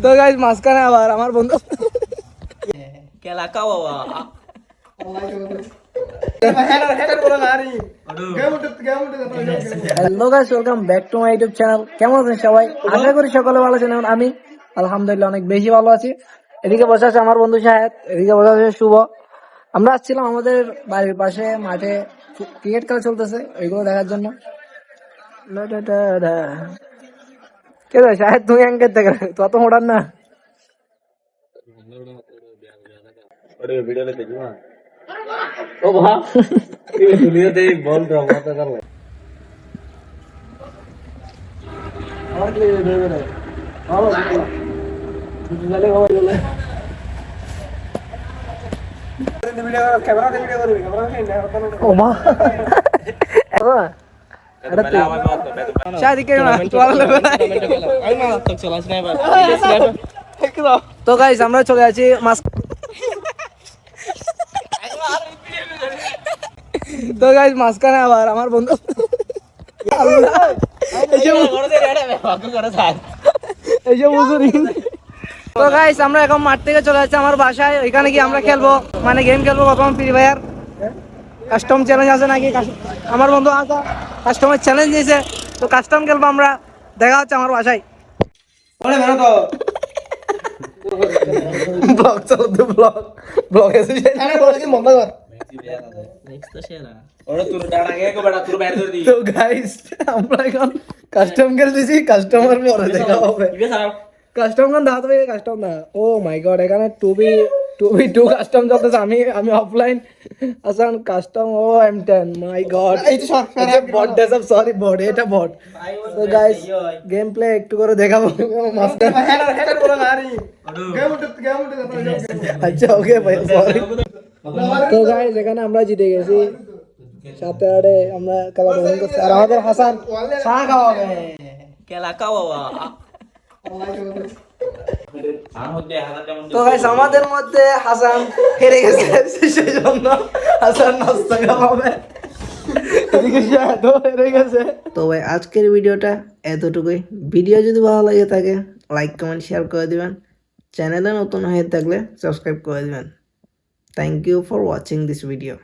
তো গাইস মাঝখানে আবার আমার বন্ধু কেলা কাওয়া hello guys, welcome back to my YouTube channel. কেমন আছেন সবাই? আশা করি সকলে ভালো আছেন। এবং আমি আলহামদুলিল্লাহ অনেক বেশি ভালো আছি। এদিকে বসে আছে আমার বন্ধু শাহেদ, এদিকে বসে আছে শুভ। আমরা আসছিলাম আমাদের বাড়ির পাশে মাঠে, ক্রিকেট খেলা চলতেছে, ওইগুলো দেখার জন্য। কে রে শাহেদ, তুই অ্যাঙ্কের থেকে তত মোটার না। ও বাহ দুনিয়াতে বল দাও মাথা কালো তো গাইস আমরা চলে আছি তো গাইস মাঝখানে আবার আমার বন্ধু তো গাইস আমরা এখন মাঠ থেকে চলে যাচ্ছি আমার বাসায়। ওইখানে গিয়ে আমরা খেলবো, মানে গেম খেলবো কখন ফ্রি ফায়ার। কাস্টম চ্যালেঞ্জ আছে নাকি, আমার বন্ধু আসা কাস্টমের চ্যালেঞ্জ দিয়েছে, তো কাস্টম খেলবো আমরা। দেখা হচ্ছে আমার বাসায়। তো গাইস আমরা এখন কাস্টম খেলতেছি, কাস্টমার পরে দেখা হবে। কাস্টম গান দাও তো, কাস্টম না। ও মাই গড, এখানে 2v2 কাস্টম চলতেছে। আমি অফলাইন আসান কাস্টম। ও M10 মাই গড, বট ডেসব, সরি বট, এটা বট। তো গাইস গেম প্লে একটু করে দেখাবো মাস্টার। আচ্ছা ওকে ভাই, সরি। তো গাইস এখানে আমরা জিতে গেছি, সাথে আড়ে আমরা খেলা গ্রহণ করছি। আর আমাদের হাসান চা খাওয়াবে। কেলা কাওয়া তো গাইস আমাদের মধ্যে হাসান হেরে গেছে, সেই জন্য হাসান নাস্তা খাওয়াবে। এদিকে শাহেদ হেরে গেছে। তো ভাই আজকের ভিডিওটা এতটুকুই। ভিডিও যদি ভালো লাগে থাকে লাইক কমেন্ট শেয়ার করে দিবেন। চ্যানেলে নতুন হয়ে থাকলে সাবস্ক্রাইব করে দিবেন। Thank you for watching this video.